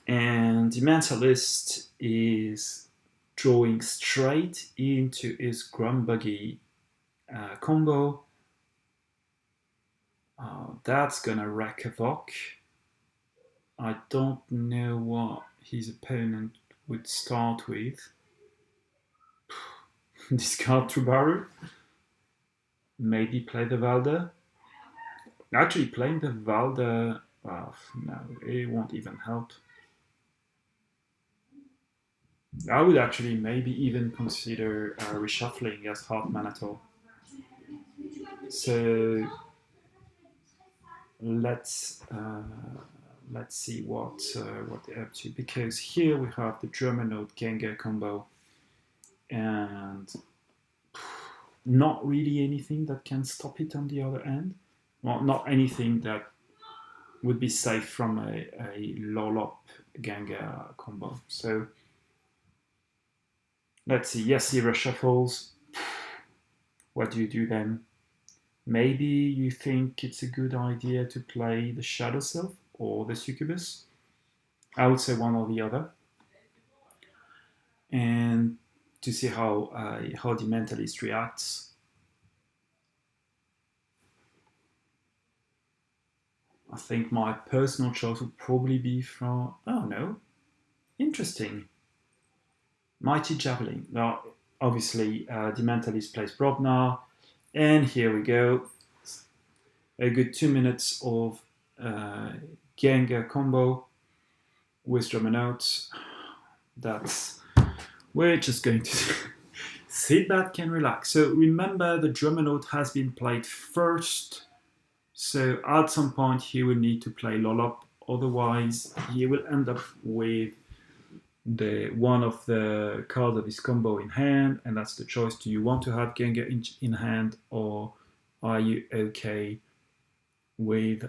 And DeMentalist is drawing straight into his Grumbuggy combo. That's gonna wreck havoc. I don't know what his opponent would start with. Discard Trubaru. Maybe play the Valda. Actually, playing the Valda, no, it won't even help. I would actually maybe even consider reshuffling as Hartmanator. So let's see what they're up to, because here we have the Germanoid Gengar combo, and not really anything that can stop it on the other end. Well, not anything that would be safe from a Lolop Gengar combo. So let's see. Yes, he reshuffles. What do you do then? Maybe you think it's a good idea to play the Shadow Self or the Succubus. I would say one or the other. And to see how DeMentalist reacts. I think my personal choice would probably be from, oh no, interesting. Mighty Javelin. Now, obviously, DeMentalist plays Brobnar, and here we go. A good 2 minutes of Gengar combo with Germanoids. We're just going to sit back and relax. So remember, the Germanoid has been played first. So at some point he will need to play Lolop, otherwise he will end up with one of the cards of his combo in hand, and that's the choice. Do you want to have Gengar in hand, or are you okay with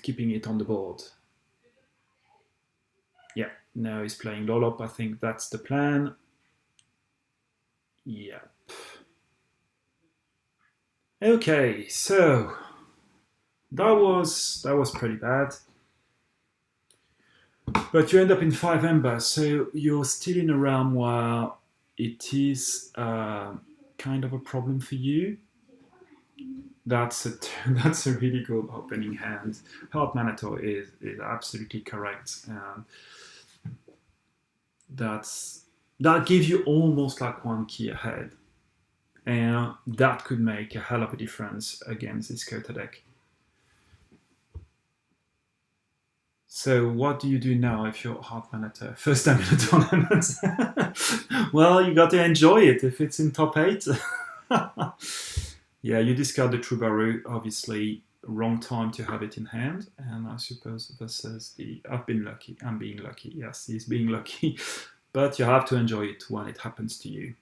keeping it on the board? Yeah, now he's playing Lolop. I think that's the plan. Yep. Okay, so that was pretty bad. But you end up in 5 embers, so you're still in a realm where it is kind of a problem for you. That's a really good opening hand. Hartmanator is absolutely correct. That gives you almost like 1 key ahead. And that could make a hell of a difference against this Kota deck. So what do you do now if you're Hartmanator? First time in a tournament? Well, you got to enjoy it if it's in top 8. Yeah, you discard the Trubaru, obviously wrong time to have it in hand, and I suppose this is I'm being lucky, yes, he's being lucky, but you have to enjoy it when it happens to you.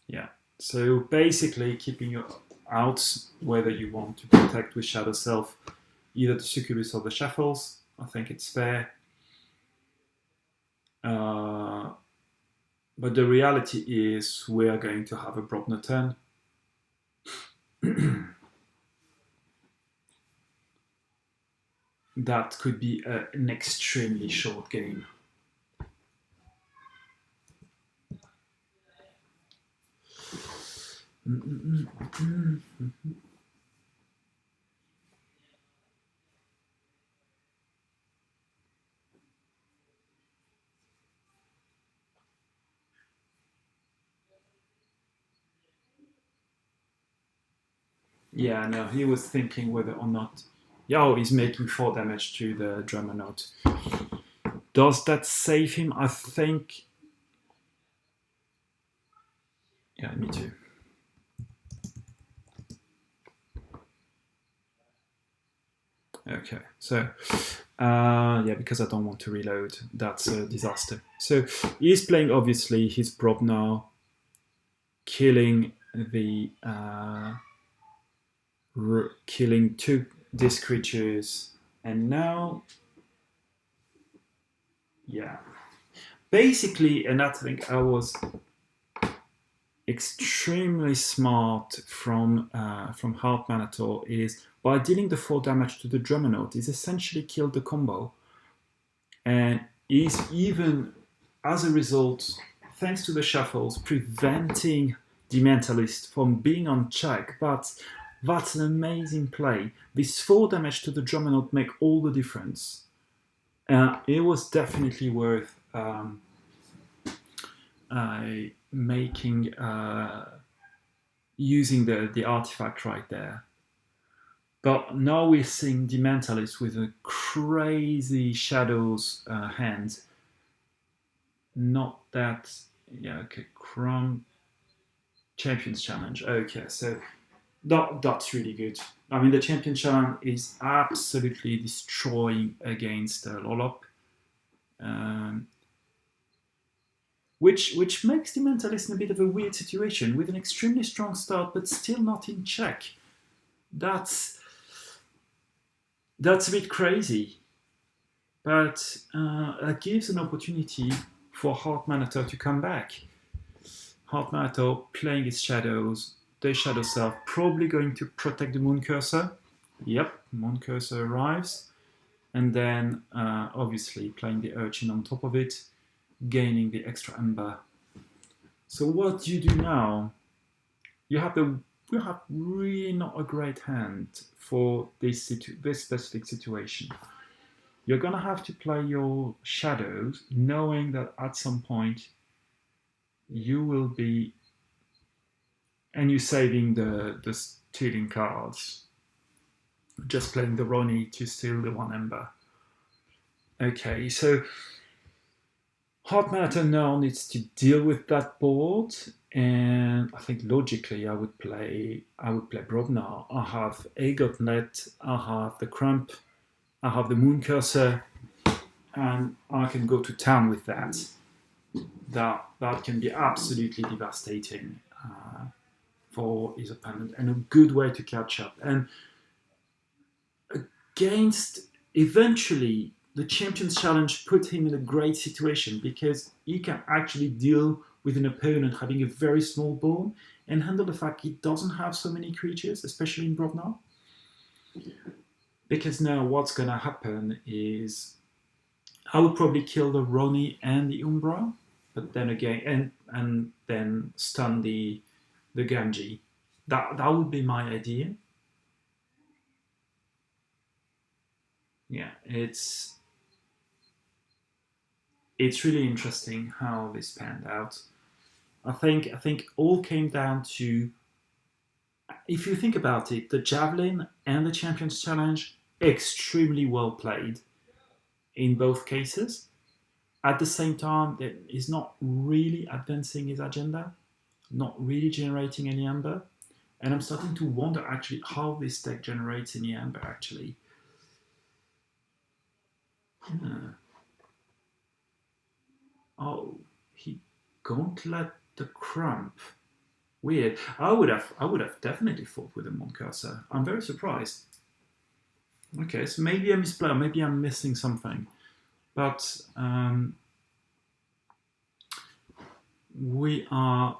Yeah, so basically keeping your outs, whether you want to protect with Shadow Self, either the Succubus or the Shuffles, I think it's fair. But the reality is we are going to have a Brobnar turn. That could be an extremely short game. Yeah, no, he was thinking whether or not. Yeah, he's making 4 damage to the Germanoid. Does that save him? I think. Yeah, me too. Okay, so yeah, because I don't want to reload, that's a disaster. So he's playing obviously his Brobnar, killing killing 2 these creatures, and now, yeah, basically, and I think I was extremely smart from Hartmanator is by dealing the 4 damage to the Germanoid, he's essentially killed the combo, and is even, as a result, thanks to the shuffles, preventing DeMentalist from being on check. That's an amazing play. This 4 damage to the Dreadnought make all the difference. It was definitely worth using the artifact right there. But now we're seeing DeMentalist with a crazy shadows hand. Not that, yeah, okay, Chrome Champions Challenge. Okay, so that's really good. I mean, the Champions Challenge is absolutely destroying against Lolop. Which makes the Mentalist in a bit of a weird situation with an extremely strong start but still not in check. That's a bit crazy, but it gives an opportunity for Hartmanator to come back. Hartmanator playing his shadows, the Shadow Self, probably going to protect the Moon Cursor. Yep, Moon Cursor arrives, and then obviously playing the Archon on top of it, gaining the extra Ember. So what do you do now? You have really not a great hand for this specific situation. You're gonna have to play your shadows, knowing that at some point you will be, and you're saving the stealing cards. Just playing the Ronnie to steal the 1 Ember. Okay, so Hartmanator now needs to deal with that board, and I think logically I would play Brobnar. I have a Gauntlet, I have the Crump, I have the Moon Cursor, and I can go to town with that. That can be absolutely devastating for his opponent, and a good way to catch up. And eventually, the Champions Challenge put him in a great situation because he can actually deal with an opponent having a very small board and handle the fact he doesn't have so many creatures, especially in Brobnar. Because now what's going to happen is I would probably kill the Ronnie and the Umbra, but then again, and then stun the Ganji. That would be my idea. Yeah, it's really interesting how this panned out. I think all came down to, if you think about it, the Javelin and the Champions Challenge, extremely well played in both cases. At the same time, he's not really advancing his agenda, not really generating any Amber. And I'm starting to wonder actually how this deck generates any Amber actually. Oh, he Gauntlet the Crump. Weird. I would have definitely fought with a Moon Cursor. I'm very surprised. Okay, so maybe I misplay, maybe I'm missing something. But we are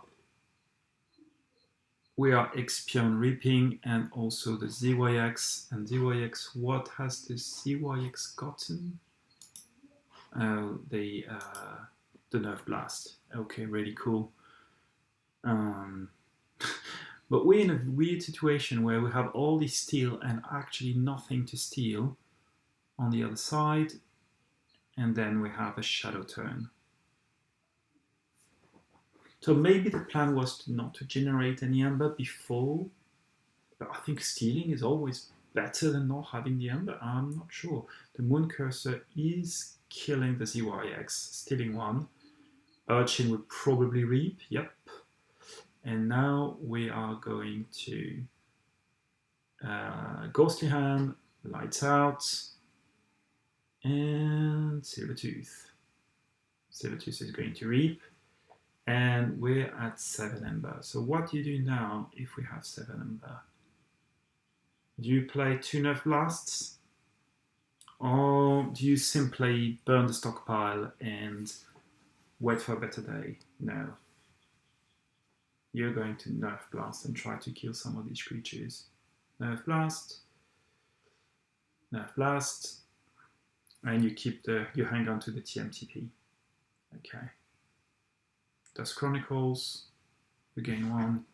Expion Reaping and also the ZYX. And ZYX, what has the ZYX gotten? Oh, the Nerf Blast. Okay, really cool. But we're in a weird situation where we have all this steal and actually nothing to steal on the other side, and then we have a shadow turn. So maybe the plan was not to generate any Ember before, but I think stealing is always better than not having the Ember. I'm not sure. The Moon Cursor is killing the ZYX, stealing 1. Archon would probably reap, yep. And now we are going to Ghostly Hand, Lights Out, and Silvertooth. Silvertooth is going to reap, and we're at 7 Ember. So what do you do now if we have 7 Ember? Do you play 2 Nerf Blasts? Or do you simply burn the stockpile and wait for a better day? No. You're going to Nerf Blast and try to kill some of these creatures. Nerf Blast. Nerf Blast. and you hang on to the TMTP. Okay. Does Chronicles, you gain 1,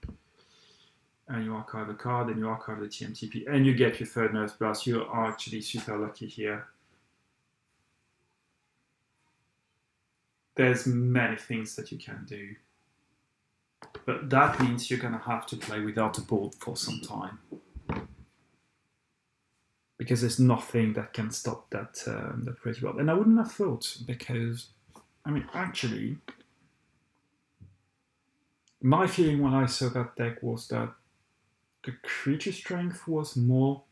and you archive a card, and you archive the TMTP, and you get your third Nerve Blast. You are actually super lucky here. There's many things that you can do, but that means you're going to have to play without a board for some time, because there's nothing that can stop that crazy world. And I wouldn't have thought, because, I mean, actually, my feeling when I saw that deck was that the creature strength was more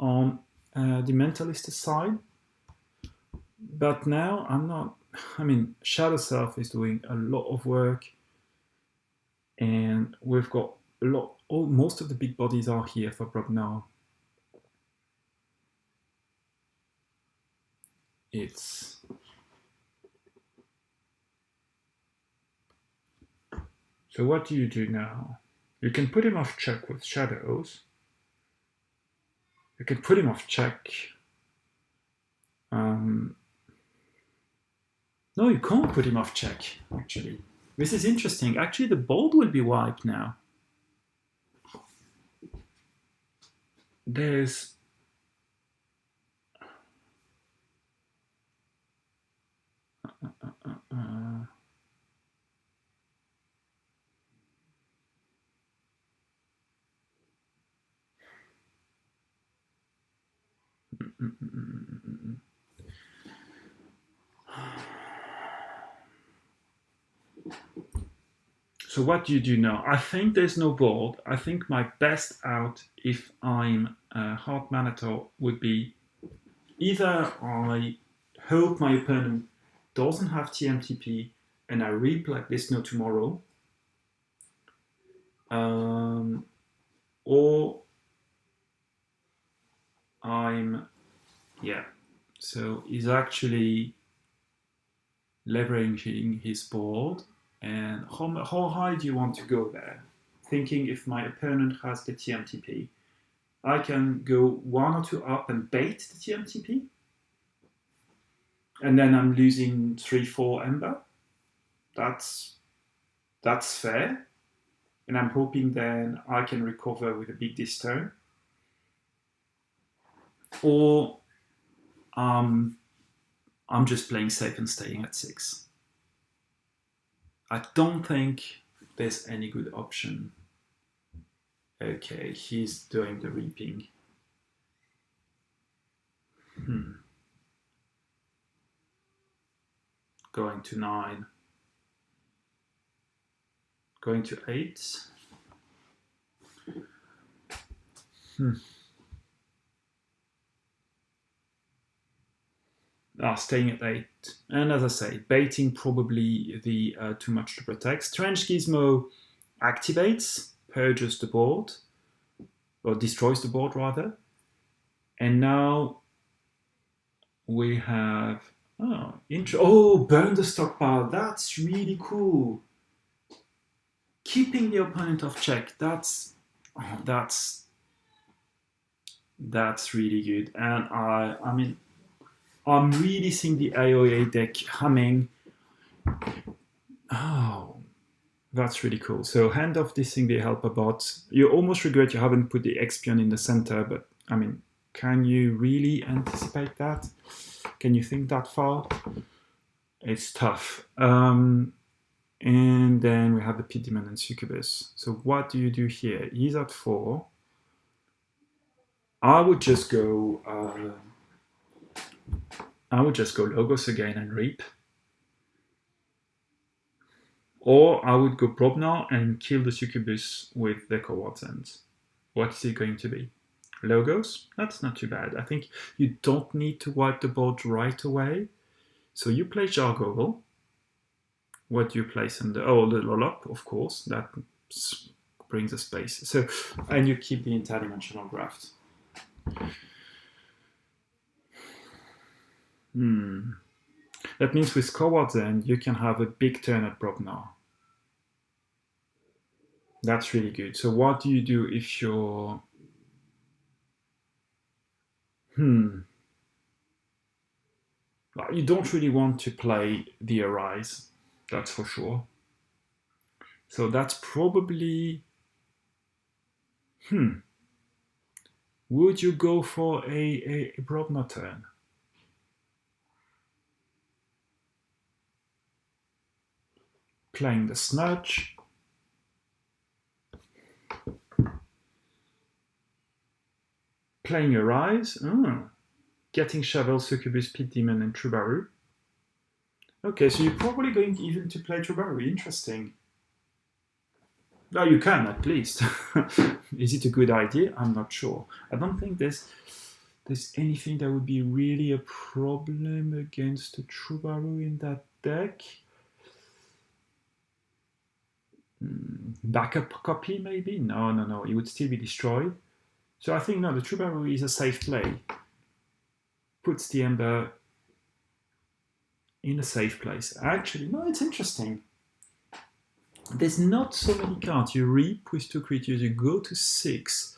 on the Mentalist side, but now I'm not. I mean, Shadow Self is doing a lot of work, and we've got a lot. Most of the big bodies are here for Brobnar. It's so. What do you do now? You can put him off check with shadows. You can put him off check. No, you can't put him off check, actually. This is interesting. Actually, the board will be wiped now. There's... So what do you do now? I think there's no board. I think my best out, if I'm Hartmanator, would be either I hope my opponent doesn't have TMTP and I reap like this no tomorrow, or I'm, yeah, so he's actually leveraging his board. And how high do you want to go there? Thinking if my opponent has the TMTP, I can go 1 or 2 up and bait the TMTP. And then I'm losing 3-4 Ember. That's fair. And I'm hoping then I can recover with a big this turn. Or I'm just playing safe and staying at 6. I don't think there's any good option. Okay, he's doing the reaping. Going to 9. Going to 8. Staying at 8. And as I say, baiting probably the too much to protect. Strange Gizmo activates, purges the board, or destroys the board rather. And now we have, burn the stockpile. That's really cool. Keeping the opponent off check. That's really good. And I mean, I'm really seeing the AOA deck humming. Oh, that's really cool. So hand off this thing, the helper bot. You almost regret you haven't put the Expion in the center, but I mean, can you really anticipate that? Can you think that far? It's tough. And then we have the Pit Demon and Succubus. So what do you do here? He's at 4. I would just go Logos again and Reap. Or I would go Brobnar and kill the Succubus with the Coward's End. What is it going to be? Logos? That's not too bad. I think you don't need to wipe the board right away. So you play Jargogle. What do you place under? Oh, the Lollop, of course. That brings a space. So, and you keep the interdimensional graft. That means with Coward's End, you can have a big turn at Brobnar. That's really good. So what do you do if you're... you don't really want to play the Arise, that's for sure. So that's probably... Would you go for a Brobna turn? Playing the Snudge. Playing Arise. Getting Shovel, Succubus, Pit Demon, and Troubadour. Okay, so you're probably going even to play Troubadour. Interesting. No, you can at least. Is it a good idea? I'm not sure. I don't think there's anything that would be really a problem against a Troubadour in that deck. Backup copy, maybe? No. It would still be destroyed. So I think, no, the Troubadour is a safe play. Puts the Ember in a safe place. Actually, no, it's interesting. There's not so many cards. You reap with 2 creatures, you go to 6,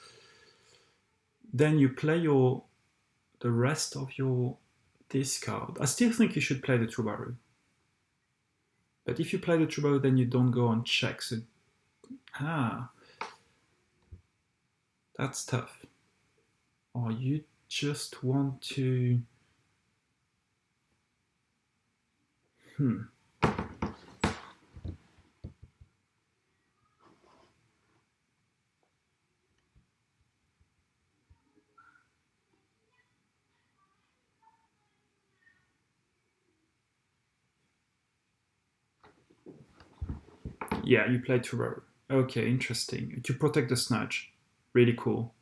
then you play the rest of your discard. I still think you should play the Troubadour. But if you play the Troubadour, then you don't go on check. So, that's tough. Or you just want to... Yeah, you play Troubadour. Okay, interesting. To protect the Snudge. Really cool.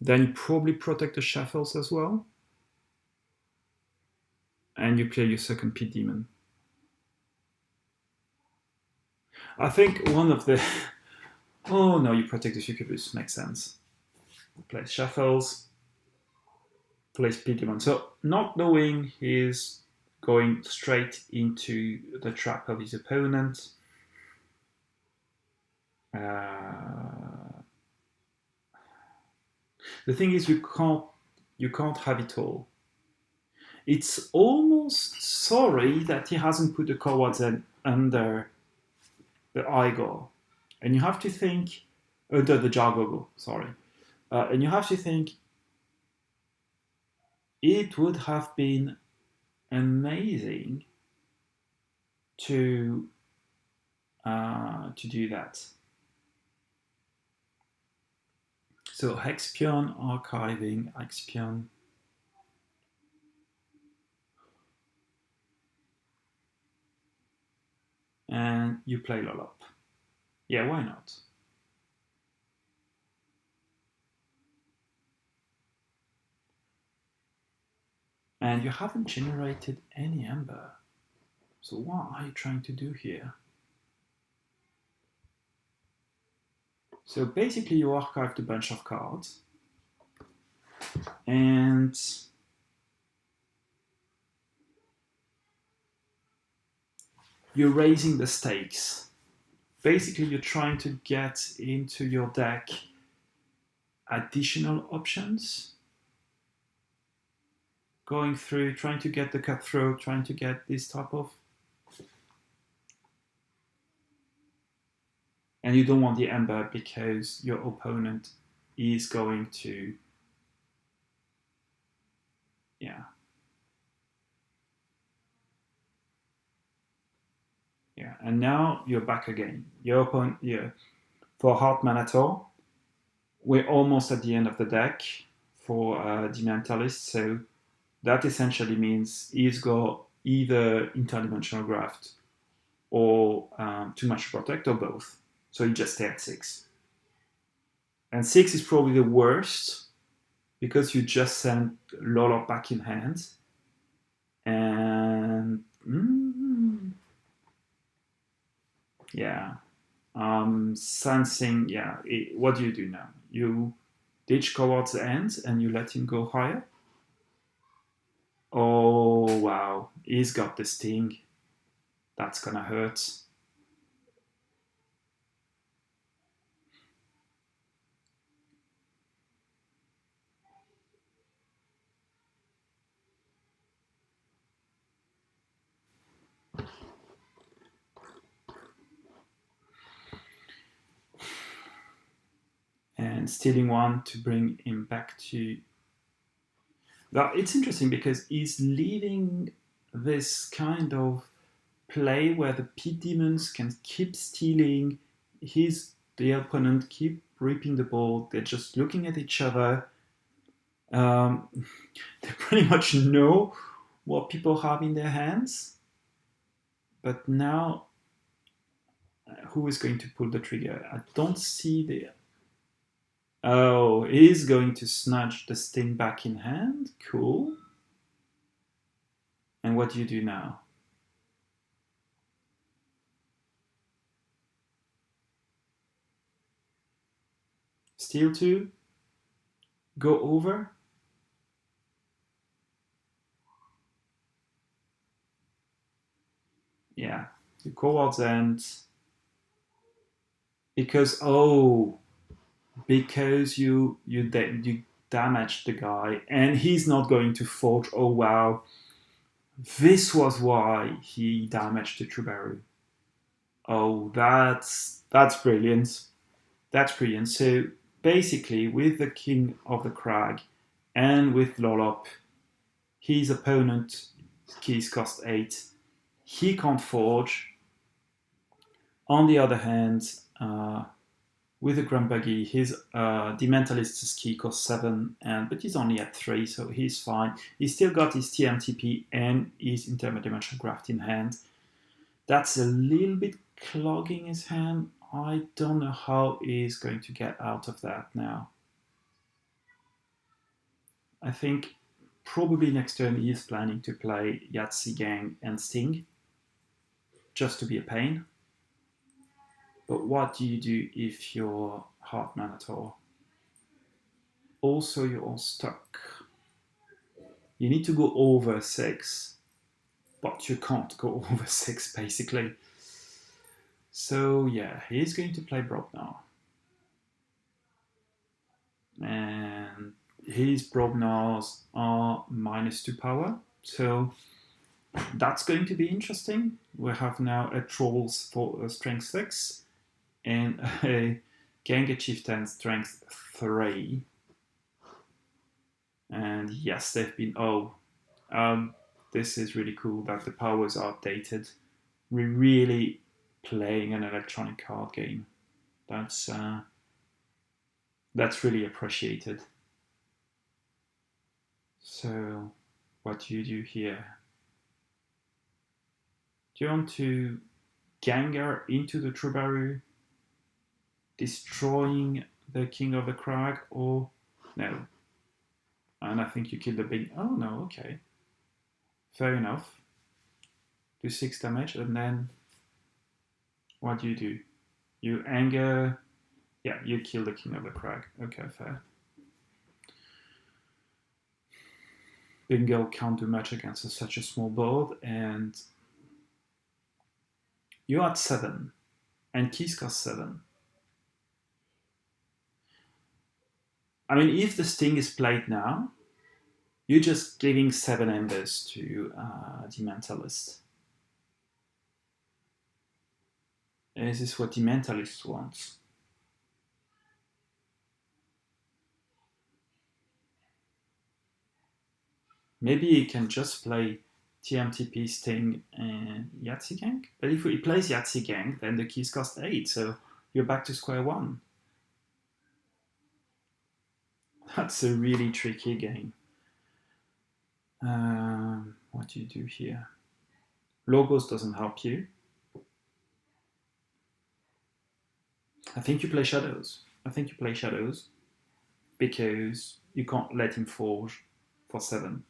Then you probably protect the Shuffles as well. And you play your second Pit Demon. I think one of the... Oh no, you protect the Succubus. Makes sense. Play Shuffles. Plays Pit Demon. So not knowing he's going straight into the trap of his opponent. The thing is, you can't have it all. It's almost sorry that he hasn't put the Cowards under the Igor. And you have to think, under the Jargogo, sorry. And you have to think, it would have been amazing to do that. So Hexpion, archiving, Hexpion. And you play Lolop. Yeah, why not? And you haven't generated any Ember. So what are you trying to do here? So basically you archived a bunch of cards. And you're raising the stakes. Basically you're trying to get into your deck additional options. Going through, trying to get the Cutthroat, trying to get this type of... And you don't want the Ember because your opponent is going to... Yeah, and now you're back again. Your opponent, for Hartmanator, we're almost at the end of the deck for DeMentalist, so that essentially means he's got either Interdimensional Graft or Too Much to Protect, or both. So he just stay at 6. And 6 is probably the worst, because you just send Lolop back in hand. And... yeah. Sensing, what do you do now? You ditch Coward's End and you let him go higher? Oh, wow. He's got the Sting. That's gonna hurt. and stealing one to bring him back to... Now, it's interesting because he's leaving this kind of play where the pit demons can keep stealing, the opponent keep ripping the board, they're just looking at each other. They pretty much know what people have in their hands. But now, who is going to pull the trigger? I don't see the... Oh, he's going to snatch the sting back in hand. Cool. And what do you do now? Steal 2? Go over? Yeah, the cohorts end. Because you damaged the guy and he's not going to forge. Oh wow, this was why he damaged the Troubadour. Oh, that's brilliant. That's brilliant. So basically, with the King of the Crag and with Lollop, his opponent keys cost 8. He can't forge. On the other hand, with the Grumbuggy, his DeMentalist's key costs 7, but he's only at 3, so he's fine. He's still got his TMTP and his Interdimensional Graft in hand. That's a little bit clogging his hand. I don't know how he's going to get out of that now. I think probably next turn he is planning to play Yahtzee Gang and Sting, just to be a pain. But what do you do if you're Hartmanator? Also, you're all stuck. You need to go over 6, but you can't go over 6, basically. So, yeah, he's going to play Brobnar. And his Brobnars are -2 power, so that's going to be interesting. We have now a Trolls for strength 6 and a Gengar Chieftain strength 3. And yes, they've been... this is really cool that the powers are updated. We're really playing an electronic card game. That's really appreciated. So, what do you do here? Do you want to Gengar into the Troubadour, destroying the King of the Crag, or no? And I think you kill the big... Oh no, okay. Fair enough. Do 6 damage, and then what do? You anger... Yeah, you kill the King of the Crag. Okay, fair. Bingo can't do much against such a small board, and you're at 7, and keys cost 7. I mean, if the Sting is played now, you're just giving 7 embers to DeMentalist. Is this what DeMentalist wants? Maybe he can just play TMTP, Sting, and Yahtzee Gang. But if he plays Yahtzee Gang, then the keys cost 8, so you're back to square one. That's a really tricky game. What do you do here? Logos doesn't help you. I think you play Shadows. Because you can't let him forge for 7.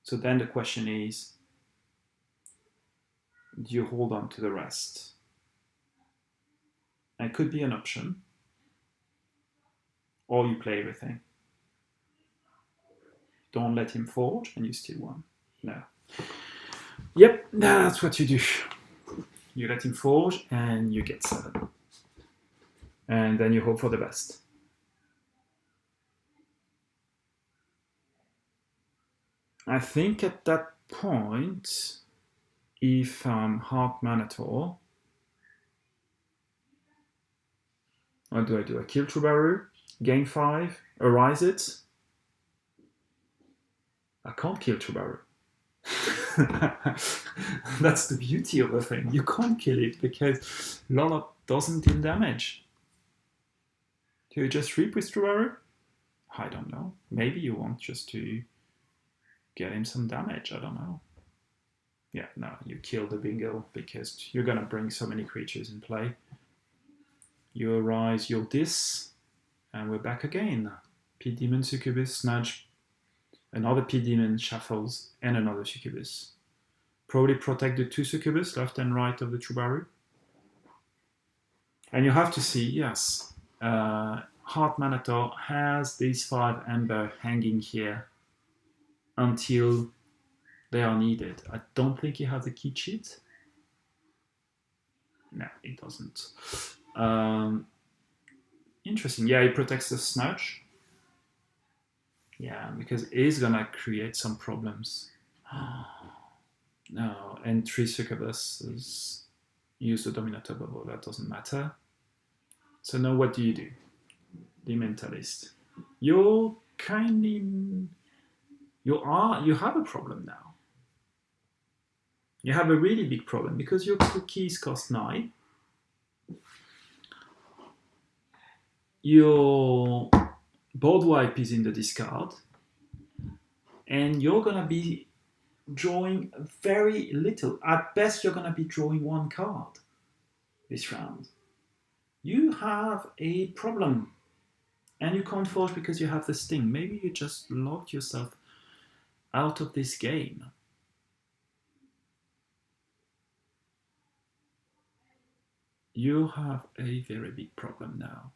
So then the question is, do you hold on to the rest? And it could be an option. Or you play everything. Don't let him forge and you steal 1. No. Yep, that's what you do. You let him forge and you get 7. And then you hope for the best. I think at that point, if I'm Hartmanator, what do? I kill Troubadour Game 5, arise it. I can't kill Troubadour. That's the beauty of the thing. You can't kill it because Lollop doesn't deal damage. Do you just reap with Troubadour? I don't know. Maybe you want just to get him some damage. I don't know. Yeah, no, you kill the bingo because you're gonna bring so many creatures in play. You arise your dis, and we're back again. Pit Demon, Succubus, Snudge, another Pit Demon, Shuffles, and another Succubus. Probably protect the 2 Succubus, left and right of the Troubadour. And you have to see, yes, Hartmanator has these 5 Ember hanging here until they are needed. I don't think he has a key cheat. No, it doesn't. Interesting. Yeah, he protects the Snudge. Yeah, because he's gonna create some problems. No, and 3 Succubuses use the Dominator Bubble. That doesn't matter. So now what do? DeMentalist. You have a problem now. You have a really big problem because your cookies cost 9. Your board wipe is in the discard, and you're gonna be drawing very little. At best, you're gonna be drawing 1 card this round. You have a problem, and you can't forge because you have the Sting. Maybe you just locked yourself out of this game. You have a very big problem now.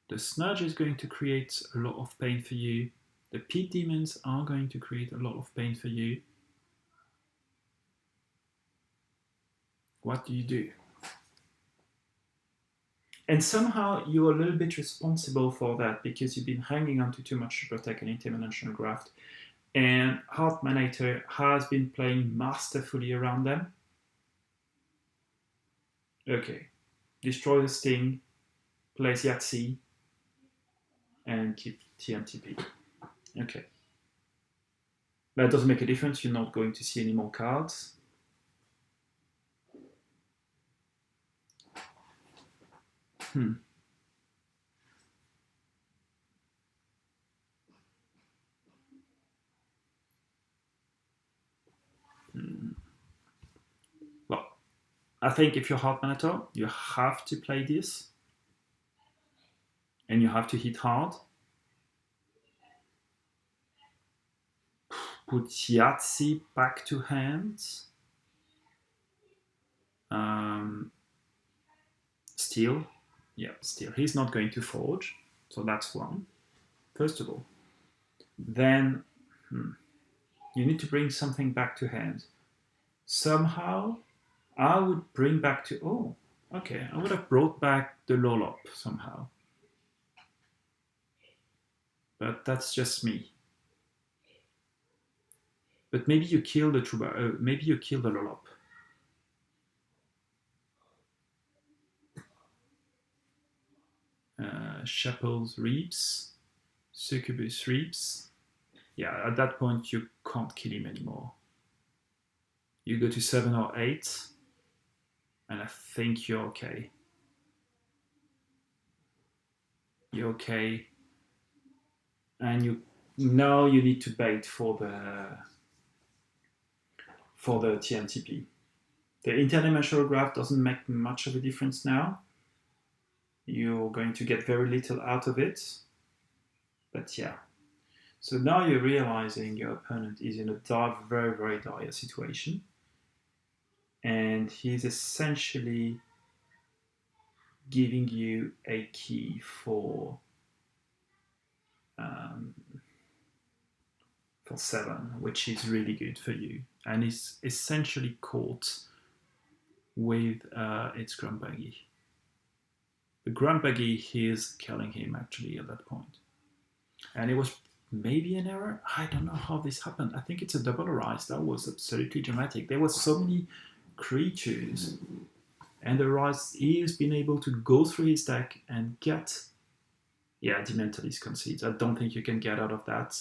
The Snudge is going to create a lot of pain for you. The Pit Demons are going to create a lot of pain for you. What do? And somehow you're a little bit responsible for that because you've been hanging on to too much to protect an interdimensional graft. And Hartmanator has been playing masterfully around them. Okay, destroy the Sting, place Yahtzee, and keep TMTP. Okay. That doesn't make a difference, you're not going to see any more cards. Well, I think if you're Hartmanator, you have to play this. And you have to hit hard. Put Yahtzee back to hand. Steal. Yeah, steal. He's not going to forge. So that's one. First of all. Then you need to bring something back to hand. Somehow, I would bring back to... Oh, okay. I would have brought back the Lollop somehow. But that's just me. But maybe you kill the Troubadour. Maybe you kill the Lollop. Shuffles reaps. Succubus reaps. Yeah, at that point you can't kill him anymore. You go to 7 or 8, and I think you're okay. You're okay. And now you need to bait for the TMTP. The interdimensional graph doesn't make much of a difference now. You're going to get very little out of it. But yeah. So now you're realizing your opponent is in a very, very dire situation. And he's essentially giving you a key for 7, which is really good for you. And it's essentially caught with its Grumbuggy. The Grumbuggy is killing him actually at that point. And it was maybe an error. I don't know how this happened. I think it's a double rise. That was absolutely dramatic. There were so many creatures, and the rise, he's been able to go through his deck and get Yeah, DeMentalist concedes. I don't think you can get out of that.